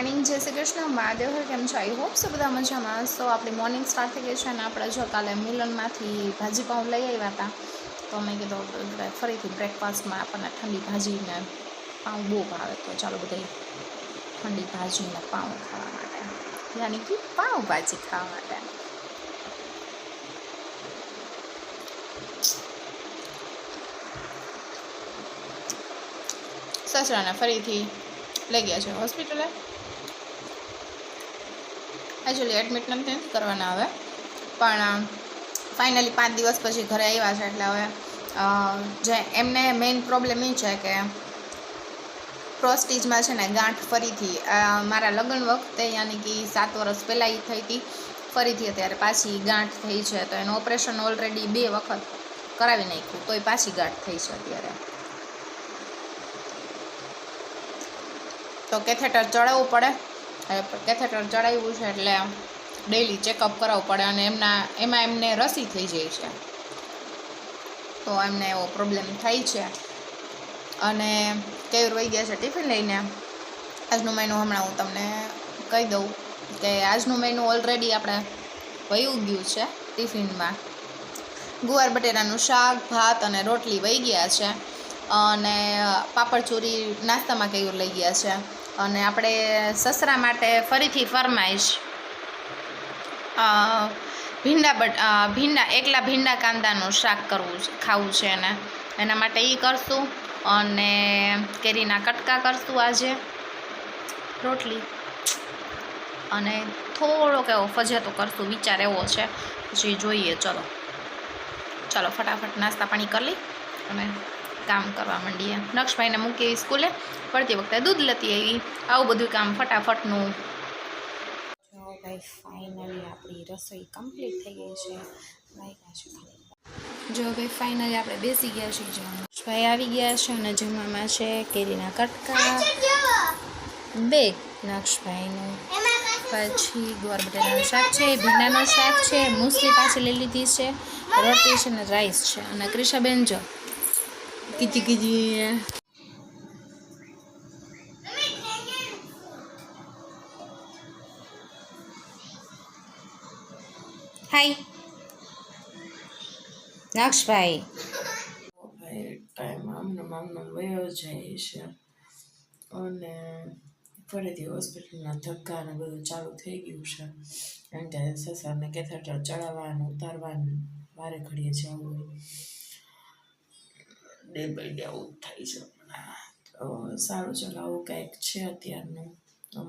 Morning, જય શ્રી કૃષ્ણ, મહાદેવ હર. કેમ છો? આઈ હોપ સો બધા મજામાં. સો આપણી મોર્નિંગ સ્ટાર્ટ થઈ ગઈ છે અને આપણે જો કાલે મિલનમાંથી ભાજી પાઉં લઈ આવ્યા હતા, તો અમે કીધું ફરીથી બ્રેકફાસ્ટમાં આપણને ઠંડી ભાજીને પાઉં બહુ ભાવે, તો ચાલો બધા ઠંડી ભાજીને પાઉં ખાવા માટે, યાની કે પાઉં ભાજી ખાવા માટે. સસરાને ફરીથી લઈ ગયા છે હોસ્પિટલે. એકચ્યુઅલી એડમિટ નથી કરવાના હવે, પણ ફાઇનલી 5 દિવસ પછી ઘરે આવ્યા છે. એટલે હવે જે એમને મેઇન પ્રોબ્લેમ એ છે કે પ્રોસ્ટીજમાં છે ને ગાંઠ ફરીથી મારા લગ્ન વખતે યાની કે 7 વર્ષ પહેલાં એ થઈ હતી, ફરીથી અત્યારે પાછી ગાંઠ થઈ છે. તો એનું ઓપરેશન ઓલરેડી 2 વખત કરાવી નાખ્યું, તોય પાછી ગાંઠ થઈ છે અત્યારે. તો કેથેટર ચડાવવું પડે. કેથેટર ચડાવ્યું છે એટલે ડેઈલી ચેકઅપ કરાવવું પડે, અને એમાં એમને રસી થઈ જાય છે, તો એમને એવો પ્રોબ્લેમ થાય છે. અને કેવું વહી ગયા છે ટિફિન લઈને. આજનું મેનુ હમણાં હું તમને કહી દઉં કે આજનું મેનુ ઓલરેડી આપણે વયું ગયું છે ટિફિનમાં. ગુવાર બટેટાનું શાક, ભાત અને રોટલી વહી ગયા છે, અને પાપડ ચોરી નાસ્તામાં કેવું લઈ ગયા છે. અને આપણે સસરા માટે ફરીથી ફરમાઈશ એકલા ભીંડા કાંદાનું શાક ખાવું છે એને, એના માટે એ કરશું. અને કેરીના કટકા કરશું આજે, રોટલી, અને થોડોક એવો ફજેતો કરશું, વિચાર એવો છે, પછી જોઈએ. ચલો ફટાફટ નાસ્તા પાણી કરી લઈ અને કામ કરવા માંડીએ. નક્ષભાઈને મૂકી સ્કૂલે, પડતી વખતે દૂધ લેતી આવી, આવું બધું કામ ફટાફટનું. જો ભાઈ ફાઇનલી આપણી રસોઈ કમ્પ્લીટ થઈ ગઈ છે. જો ભાઈ ફાઇનલી આપણે બેસી ગયા છીએ. જો નક્ષભાઈ આવી ગયા છે અને જમવામાં છે કેરીના કટકા 2 નક્ષભાઈનું, પછી ગુવાર બટેટાનું શાક છે, ભીંડાનું શાક છે, મૂસલી પાછી લઈ લીધી છે, રોટી છે ને રાઈસ છે. અને ક્રિશાબેન જો કીજી હાય નક્ષભાઈ. ટાઈમ આમનો વયો જાય છે, અને ફરીથી હોસ્પિટલના ધક્કા ને બધું ચાલુ થઈ ગયું છે. કારણ કે સસરાને કેથેટર ચડાવવાનું ઉતારવાનું વારે ઘડીએ છે, આવું ડે બાય ડે આવું થાય છે. તો સારું, ચાલો આવું કંઈક છે અત્યારનું.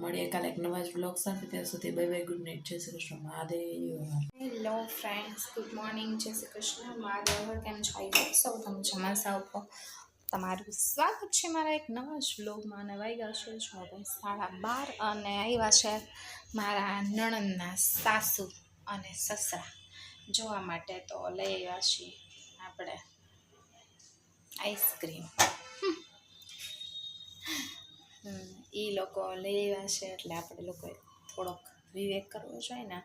મળીએ કાલે એક નવા જ બ્લોગ સાથે. ત્યાં સુધી બાય બાય, ગુડ નાઇટ, જય Shri Krishna, Mahadev. Hello friends, good morning, જય શ્રી કૃષ્ણ, મહાદેવ. કેમ છો? આઈ હોપ સૌ તમે જમા સાવ. તમારું સ્વાગત છે મારા એક નવા જ બ્લોગમાં. અને વાગ્યા છે જો ભાઈ 12:30, અને આવ્યા છે મારા નણંદના સાસુ અને સસરા જોવા માટે. તો લઈ આવ્યા છીએ આપણે આઈસ્ક્રીમ. એ લોકો લઈ આવ્યા છે એટલે આપણે લોકોએ થોડોક વિવેક કરવો જોઈએ ને.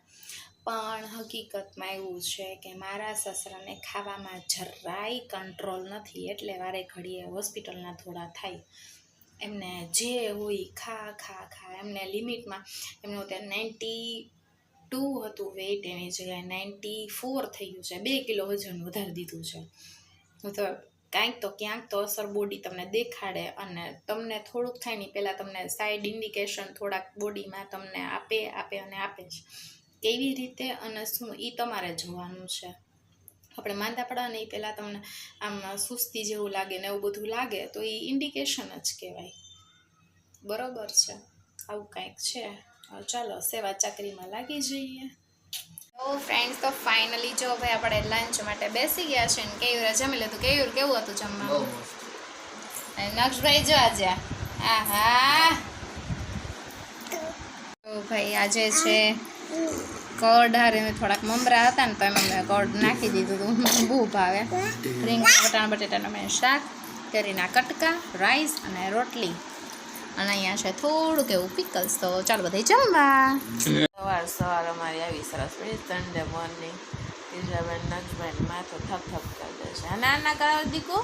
પણ હકીકતમાં એવું છે કે મારા સસરાને ખાવામાં જરાય કંટ્રોલ નથી, એટલે વારે ઘડીએ હોસ્પિટલના થોડા થાય. એમને જે હોય ખા એમને લિમિટમાં. એમનું અત્યારે 92 હતું વેઇટ, એની જગ્યાએ 94 થઈ ગયું છે. 2 કિલો વજન વધારી દીધું છે. તો ક્યાંક તો અસર બોડી તમને દેખાડે, અને તમને થોડુંક થાય નહીં પહેલાં તમને સાઈડ ઇન્ડિકેશન થોડાક બોડીમાં તમને આપે જ. કેવી રીતે અને શું એ તમારે જોવાનું છે. આપણે માંદા પડવા ને એ પહેલાં તમને આમ સુસ્તી જેવું લાગે ને એવું બધું લાગે, તો એ ઇન્ડિકેશન જ કહેવાય. બરોબર છે, આવું કાંઈક છે. ચાલો સેવા ચાકરીમાં લાગી જઈએ. તો ફ્રેન્ડ્સ, તો ફાઇનલી જો ભાઈ આપણે લંચ માટે બેસી ગયા છે. ને કેવું જમી લીધું? કેવું હતું જમવાનું? નક્ષભાઈ જો આજે તો ભાઈ આજે છે કર્ડ હારે થોડાક મમરા હતા ને, તો એમાં મેં કર્ડ નાખી દીધું હતું, બહુ ભાવે. રીંગણા વટાણા બટેટાનું મેં શાક, કેરીના કટકા, રાઈસ અને રોટલી, અને અહીંયા છે થોડુંક એવું પિકલ્સ. તો ચાલો બધા જમવા. સવાર અમારી આવી સરસ પડી સન્ડે મોર્નિંગ. કિશાબેન નક્ષભાઈ માથું થપ કરી દે છે. નાના કરાવ દીકુ,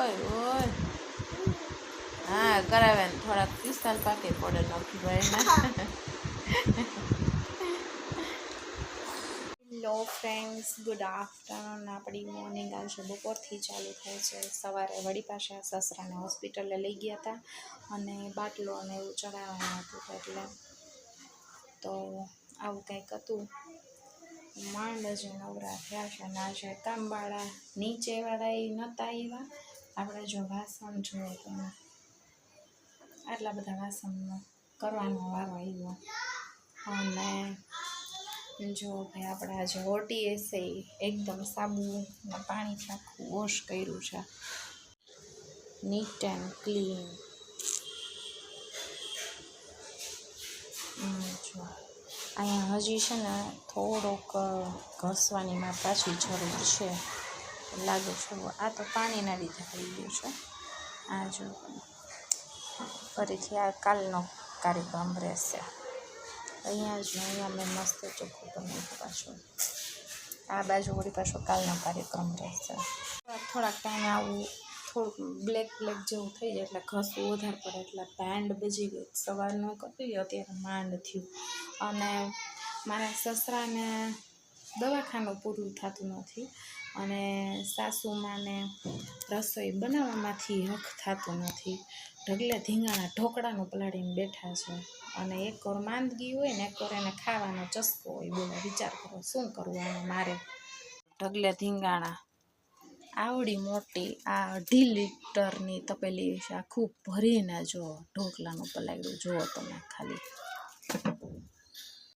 ઓય હા કરાવે ને થોડાક પિસ્તાલ પાકે પડે નોખીભાઈ હેલો ફ્રેન્ડ્સ, ગુડ આફ્ટરનૂન. આપણી મોર્નિંગ આજે બપોરથી ચાલુ થાય છે. સવારે વળી પાછા સસરાને હોસ્પિટલે લઈ ગયા હતા અને બાટલો અને એવું ચડાવવાનું હતું, એટલે તો આવું કંઈક હતું. માંડ જ નવરા થયા છે અને આજે કામવાળા નીચેવાળા એ નહોતા આવ્યા. આપણે જો વાસણ જોઈએ તો આટલા બધા વાસણ કરવાનો વારો આવ્યો. અને જો ભાઈ આપણે આજે ઓટીએસ એકદમ સાબુના પાણીથી આખું વોશ કર્યું છે, નીટ એન્ડ ક્લીન. જો અહીંયા હજી છે ને થોડોક ઘસવાની માં પાછી જરૂર છે લાગે છે. આ તો પાણીના લીધે થઈ ગયું છે. આ જો ફરીથી આ કાલનો કાર્યક્રમ રહેશે. અહીંયા મેં મસ્ત ચોખ્ખું બનાવ્યું પાછું. આ બાજુ વળી પાછો કાલનો કાર્યક્રમ રહેશે. થોડાક ટાઈમ આવું થોડુંક બ્લેક જેવું થઈ જાય એટલે ઘસવું વધારે પડે, એટલે પેન્ડ બજી ગઈ. સવારનું કરતી અત્યારે માંડ થયું. અને મારા સસરાને દવાખાનું પૂરું થતું નથી અને સાસુમાને રસોઈ બનાવવામાંથી હક થતું નથી. ઢગલે ધીંગાણા ઢોકળાનું પલાળીને બેઠા છે અને એક ઓર માંદગી હોય ને એક ઓર એને ખાવાનો ચસ્કો હોય. બોલો, વિચાર કરો શું કરવું આને મારે. ઢગલે ધીંગાણા આવડી મોટી આ 2.5 લીટરની તપેલી છે, આ ખૂબ ભરીને જો ઢોકલાનું પલાળ્યું. જુઓ તમે ખાલી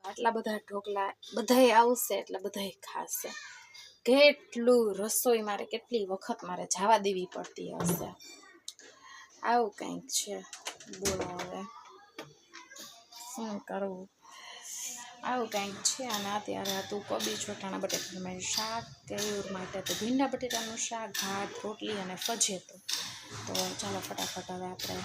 આટલા બધા ઢોકલા બધાય આવશે એટલે બધાય ખાશે. કેટલું રસોઈ મારે કેટલી વખત મારે જવા દેવી પડતી હશે. આવું કંઈક છે. બોલો હવે શું કરવું. આવું કંઈક છે. અને અત્યારે હતું કોબી ચોટાણા બટેટાનું શાક. કેયુર માટે તો ભીંડા બટેટાનું શાક, ભાત, રોટલી અને ફજેતો. તો ચાલો ફટાફટ હવે આપણે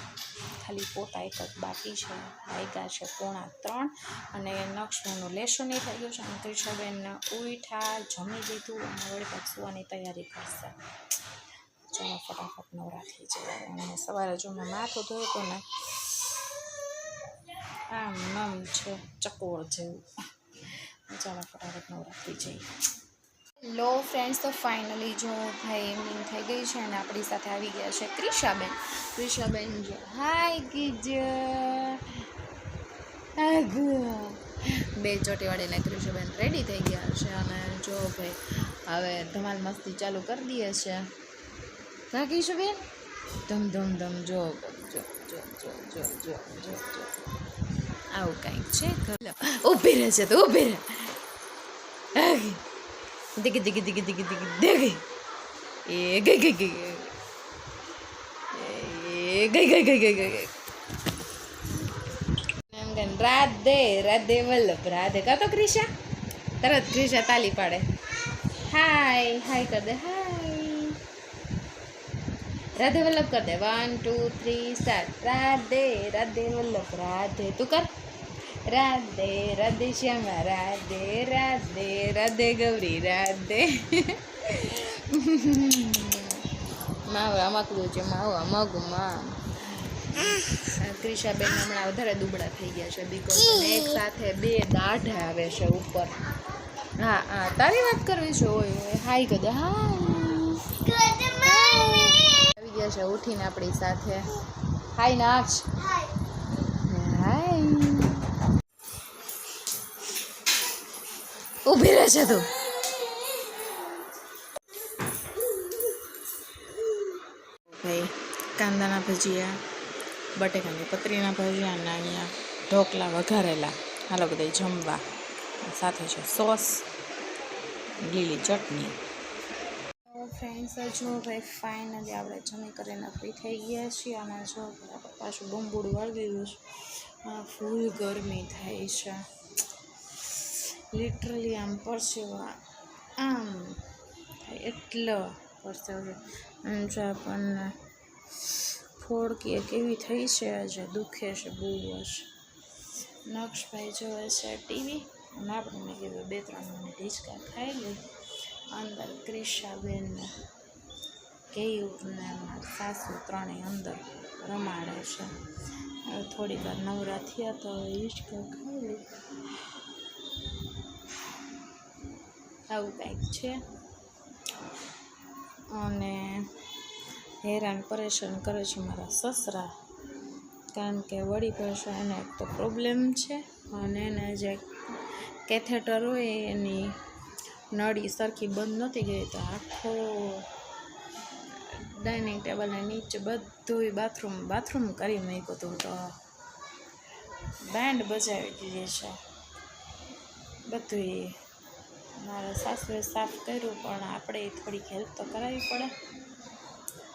ખાલી પોતા એક જ બાકી છે. વાગ્યા છે 2:45 અને નક્ષબેનનું લેસન એ થઈ ગયું છે અને ક્રિશાબેન ઉઠા, જમી લીધું અને વળી પાછું સુવાની તૈયારી કરશે. ચાલો ફટાફટ નવરા થઈ જાય. અને સવારે જો મેં માથું ધોયું હતું ને આમ નમ છે ચકોર જેવું. ચાલો ફટાફટ નવરા થઈ જાય. લો ફ્રેન્ડ્સ, તો ફાઇનલી જો ભાઈ ઇવનિંગ થઈ ગઈ છે અને આપણી સાથે આવી ગયા છે ક્રિશાબેન. ક્રિશાબેન જો હાય કીજો બે ચોટીવાળીને ક્રિશાબેન રેડી થઈ ગયા છે અને જો ભાઈ હવે ધમાલ મસ્તી ચાલુ કરી દઈએ છે. કા ક્રિશાબેન ધમ ધમ ધમ જો જો જો જો જો જો જો જો આવું કંઈક છે. ઊભી રહે છે તો ઊભી રહે. દિગી દિગી દિગી દિગી દિગી દિગી એ ગઈ ગઈ ગઈ એ ગઈ ગઈ ગઈ ગઈ ગઈ એમ કે રાધે રાધે વલ્લભ રાધે. કા તો ક્રિશા તરત ક્રિશા તાલી પાડે. હાય હાય કર દે. હાય રાધે વલ્લભ કર દે. 1 2 3 સ્ટાર્ટ. રાધે રાધે વલ્લભ રાધે. તું કર. રાધે રાધે શ્યામા રાધે રાધે રાધે ગૌરી રાધે. માવા મકલું છે માવા મગમાં. ક્રિશાબેન હમણાં વધારે દુબળા થઈ ગયા છે બીકોઝ એક સાથે 2 દાઢ આવે છે ઉપર. હા હા તારી વાત કરવી છે. હોય હોય હાય કદે. હાય આવી ગયા છે ઉઠીને આપણી સાથે. હાય નાચ. હાય ઊભી રહે છે તું. ભાઈ કાંદાના ભજીયા, બટેકાની પતરીના ભજીયા અને અહીંયા ઢોકળા વઘારેલા. હાલો બધા જમવા. સાથે છે સોસ, લીલી ચટણી. ફ્રેન્ડ્સ જો ભાઈ ફાઇનલી આપણે જમી કરીને ફ્રી થઈ ગયા છીએ અને જો પાછું બમ્બુડું વાળી દીધું છે. ફૂલ ગરમી થાય છે લિટરલી. આમ પરસેવા આમ થાય એટલો પરસેવો. અને જો આપણને ફોડકી કેવી થઈ છે આજે દુખે છે બહુ જ. નક્ષભાઈ જોવે છે ટીવી અને આપણે મેં કીધું 2-3 મિનિટ હિંચકા ખાઈ લઈ. અંદર ક્રિશાબેન કેયુરને સાસુ ત્રણેય અંદર રમાડે છે. હવે થોડી વાર નવરા થયા તો હવે હિંચકા ખાઈ આવું કંઈક છે. અને હેરાન પરેશાન કરે છે મારા સસરા, કારણ કે વળી પાછો એને એક તો પ્રોબ્લેમ છે અને એને જે કેથેટર હોય એની નળી સરખી બંધ નહોતી ગઈ તો આખો ડાઇનિંગ ટેબલને નીચે બધું બાથરૂમ કરી મૂક્યું હતું. તો બેન્ડ બજાવી દીધી છે બધું. મારા સાસુએ સાફ કર્યું પણ આપણે થોડીક હેલ્પ તો કરાવવી પડે.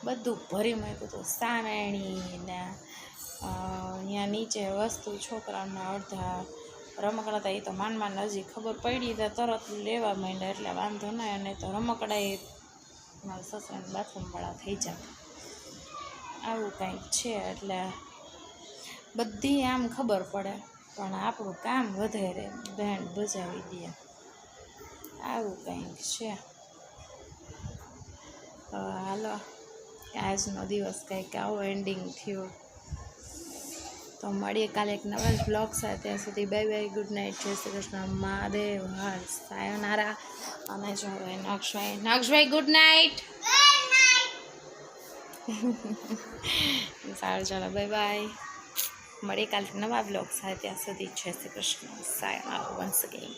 બધું ભરી મૂક્યું હતું, સાવેણી ને અહીંયા નીચે વસ્તુ છોકરાઓના અડધા રમકડા હતા એ તો માંડ હજી ખબર પડી તો તરત લેવા માંડ્યા એટલે વાંધો ન. અને તો રમકડા એ મારા સસરાને બાથરૂમવાળા થઈ જાય. આવું કંઈક છે એટલે બધી આમ ખબર પડે પણ આપણું કામ વધારે બેન્ડ બજાવી દે. આવું કંઈક છે. હાલો, આજનો દિવસ કંઈક આવો એન્ડિંગ થયો. તો મળીએ કાલે એક નવા જ બ્લોગ સાથે. ત્યાં સુધી બાય બાય, ગુડ નાઇટ, જય શ્રી કૃષ્ણ, મહાદેવ હર, સાયોનારા. અને જો હવે નક્ષભાઈ ગુડ નાઇટ. સારું, ચાલો બાય બાય, મળીએ કાલે નવા બ્લોગ સાથે. ત્યાં સુધી જય શ્રી કૃષ્ણ, સાયોનારા વન્સ અગેન.